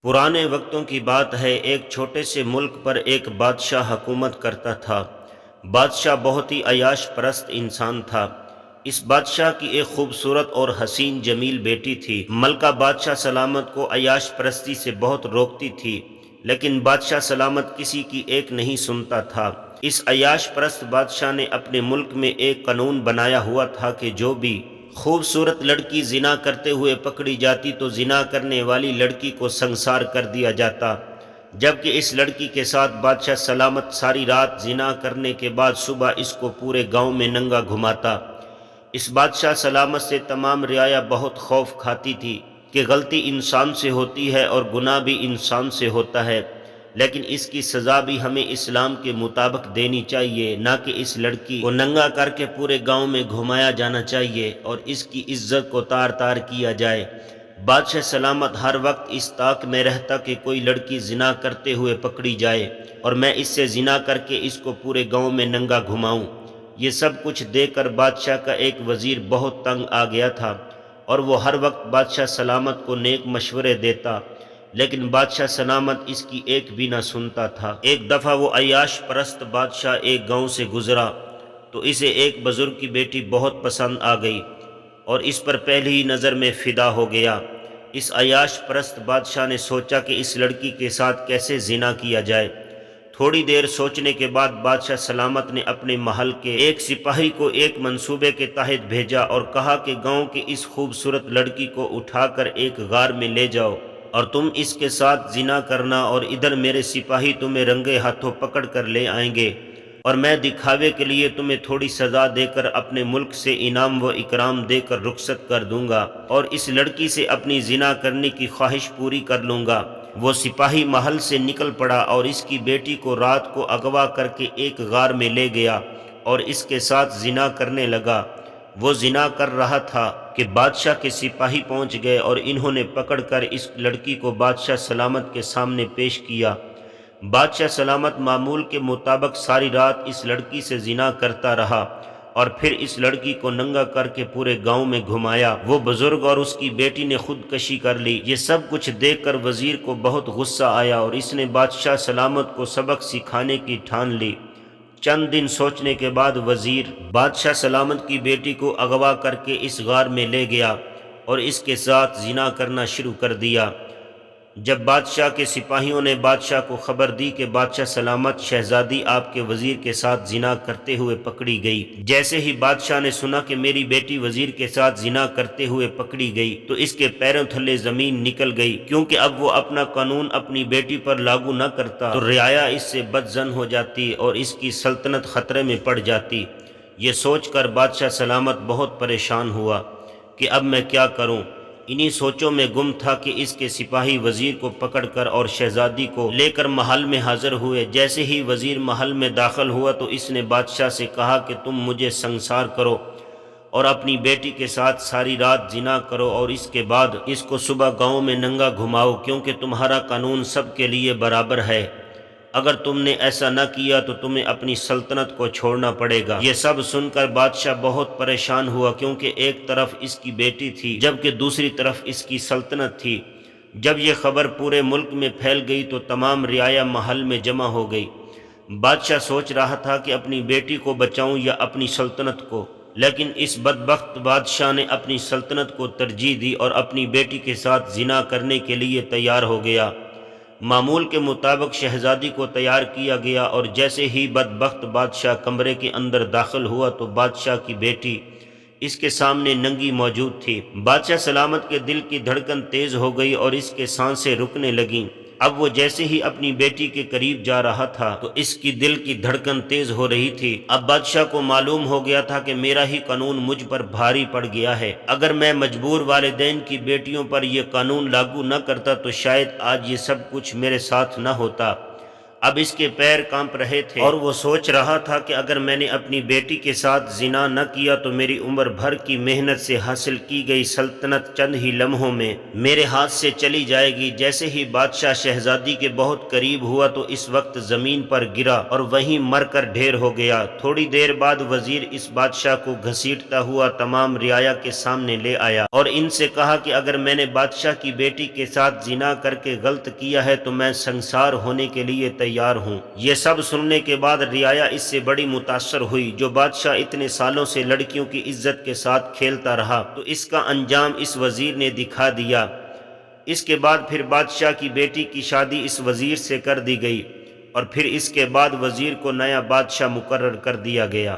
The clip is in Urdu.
پرانے وقتوں کی بات ہے، ایک چھوٹے سے ملک پر ایک بادشاہ حکومت کرتا تھا۔ بادشاہ بہت ہی عیاش پرست انسان تھا۔ اس بادشاہ کی ایک خوبصورت اور حسین جمیل بیٹی تھی۔ ملکہ بادشاہ سلامت کو عیاش پرستی سے بہت روکتی تھی، لیکن بادشاہ سلامت کسی کی ایک نہیں سنتا تھا۔ اس عیاش پرست بادشاہ نے اپنے ملک میں ایک قانون بنایا ہوا تھا کہ جو بھی خوبصورت لڑکی زنا کرتے ہوئے پکڑی جاتی تو زنا کرنے والی لڑکی کو سنسار کر دیا جاتا، جبکہ اس لڑکی کے ساتھ بادشاہ سلامت ساری رات زنا کرنے کے بعد صبح اس کو پورے گاؤں میں ننگا گھماتا۔ اس بادشاہ سلامت سے تمام رعایا بہت خوف کھاتی تھی کہ غلطی انسان سے ہوتی ہے اور گناہ بھی انسان سے ہوتا ہے، لیکن اس کی سزا بھی ہمیں اسلام کے مطابق دینی چاہیے، نہ کہ اس لڑکی کو ننگا کر کے پورے گاؤں میں گھمایا جانا چاہیے اور اس کی عزت کو تار تار کیا جائے۔ بادشاہ سلامت ہر وقت اس طاق میں رہتا کہ کوئی لڑکی زنا کرتے ہوئے پکڑی جائے اور میں اس سے زنا کر کے اس کو پورے گاؤں میں ننگا گھماؤں۔ یہ سب کچھ دیکھ کر بادشاہ کا ایک وزیر بہت تنگ آ گیا تھا اور وہ ہر وقت بادشاہ سلامت کو نیک مشورے دیتا، لیکن بادشاہ سلامت اس کی ایک بھی نہ سنتا تھا۔ ایک دفعہ وہ عیاش پرست بادشاہ ایک گاؤں سے گزرا تو اسے ایک بزرگ کی بیٹی بہت پسند آ گئی اور اس پر پہلی ہی نظر میں فدا ہو گیا۔ اس عیاش پرست بادشاہ نے سوچا کہ اس لڑکی کے ساتھ کیسے زنا کیا جائے۔ تھوڑی دیر سوچنے کے بعد بادشاہ سلامت نے اپنے محل کے ایک سپاہی کو ایک منصوبے کے تحت بھیجا اور کہا کہ گاؤں کی اس خوبصورت لڑکی کو اٹھا کر ایک غار میں لے جاؤ اور تم اس کے ساتھ زنا کرنا، اور ادھر میرے سپاہی تمہیں رنگے ہاتھوں پکڑ کر لے آئیں گے اور میں دکھاوے کے لیے تمہیں تھوڑی سزا دے کر اپنے ملک سے انعام و اکرام دے کر رخصت کر دوں گا اور اس لڑکی سے اپنی زنا کرنے کی خواہش پوری کر لوں گا۔ وہ سپاہی محل سے نکل پڑا اور اس کی بیٹی کو رات کو اغوا کر کے ایک غار میں لے گیا اور اس کے ساتھ زنا کرنے لگا۔ وہ زنا کر رہا تھا کہ بادشاہ کے سپاہی پہنچ گئے اور انہوں نے پکڑ کر اس لڑکی کو بادشاہ سلامت کے سامنے پیش کیا۔ بادشاہ سلامت معمول کے مطابق ساری رات اس لڑکی سے زنا کرتا رہا اور پھر اس لڑکی کو ننگا کر کے پورے گاؤں میں گھمایا۔ وہ بزرگ اور اس کی بیٹی نے خودکشی کر لی۔ یہ سب کچھ دیکھ کر وزیر کو بہت غصہ آیا اور اس نے بادشاہ سلامت کو سبق سکھانے کی ٹھان لی۔ چند دن سوچنے کے بعد وزیر بادشاہ سلامت کی بیٹی کو اغوا کر کے اس غار میں لے گیا اور اس کے ساتھ زنا کرنا شروع کر دیا۔ جب بادشاہ کے سپاہیوں نے بادشاہ کو خبر دی کہ بادشاہ سلامت شہزادی آپ کے وزیر کے ساتھ زنا کرتے ہوئے پکڑی گئی، جیسے ہی بادشاہ نے سنا کہ میری بیٹی وزیر کے ساتھ زنا کرتے ہوئے pکڑی گئی تو اس کے پیروں تھلے زمین نکل گئی، کیونکہ اب وہ اپنا قانون اپنی بیٹی پر لاگو نہ کرتا تو رعایا اس سے بدظن ہو جاتی اور اس کی سلطنت خطرے میں پڑ جاتی۔ یہ سوچ کر بادشاہ سلامت بہت پریشان ہوا کہ اب میں کیا کروں۔ انہی سوچوں میں گم تھا کہ اس کے سپاہی وزیر کو پکڑ کر اور شہزادی کو لے کر محل میں حاضر ہوئے۔ جیسے ہی وزیر محل میں داخل ہوا تو اس نے بادشاہ سے کہا کہ تم مجھے سنسار کرو اور اپنی بیٹی کے ساتھ ساری رات زنا کرو اور اس کے بعد اس کو صبح گاؤں میں ننگا گھماؤ، کیونکہ تمہارا قانون سب کے لیے برابر ہے۔ اگر تم نے ایسا نہ کیا تو تمہیں اپنی سلطنت کو چھوڑنا پڑے گا۔ یہ سب سن کر بادشاہ بہت پریشان ہوا، کیونکہ ایک طرف اس کی بیٹی تھی جبکہ دوسری طرف اس کی سلطنت تھی۔ جب یہ خبر پورے ملک میں پھیل گئی تو تمام رعایا محل میں جمع ہو گئی۔ بادشاہ سوچ رہا تھا کہ اپنی بیٹی کو بچاؤں یا اپنی سلطنت کو، لیکن اس بدبخت بادشاہ نے اپنی سلطنت کو ترجیح دی اور اپنی بیٹی کے ساتھ زنا کرنے کے لیے تیار ہو گیا۔ معمول کے مطابق شہزادی کو تیار کیا گیا اور جیسے ہی بدبخت بادشاہ کمرے کے اندر داخل ہوا تو بادشاہ کی بیٹی اس کے سامنے ننگی موجود تھی۔ بادشاہ سلامت کے دل کی دھڑکن تیز ہو گئی اور اس کے سانسیں رکنے لگیں۔ اب وہ جیسے ہی اپنی بیٹی کے قریب جا رہا تھا تو اس کی دل کی دھڑکن تیز ہو رہی تھی۔ اب بادشاہ کو معلوم ہو گیا تھا کہ میرا ہی قانون مجھ پر بھاری پڑ گیا ہے۔ اگر میں مجبور والدین کی بیٹیوں پر یہ قانون لاگو نہ کرتا تو شاید آج یہ سب کچھ میرے ساتھ نہ ہوتا۔ اب اس کے پیر کانپ رہے تھے اور وہ سوچ رہا تھا کہ اگر میں نے اپنی بیٹی کے ساتھ زنا نہ کیا تو میری عمر بھر کی محنت سے حاصل کی گئی سلطنت چند ہی لمحوں میں میرے ہاتھ سے چلی جائے گی۔ جیسے ہی بادشاہ شہزادی کے بہت قریب ہوا تو اس وقت زمین پر گرا اور وہیں مر کر ڈھیر ہو گیا۔ تھوڑی دیر بعد وزیر اس بادشاہ کو گھسیٹتا ہوا تمام رعایا کے سامنے لے آیا اور ان سے کہا کہ اگر میں نے بادشاہ کی بیٹی کے ساتھ زنا کر کے غلط کیا ہے تو میں سنسار ہونے کے لیے تیار ہوں۔ یہ سب سننے کے بعد رعایا اس سے بڑی متاثر ہوئی۔ جو بادشاہ اتنے سالوں سے لڑکیوں کی عزت کے ساتھ کھیلتا رہا تو اس کا انجام اس وزیر نے دکھا دیا۔ اس کے بعد پھر بادشاہ کی بیٹی کی شادی اس وزیر سے کر دی گئی اور پھر اس کے بعد وزیر کو نیا بادشاہ مقرر کر دیا گیا۔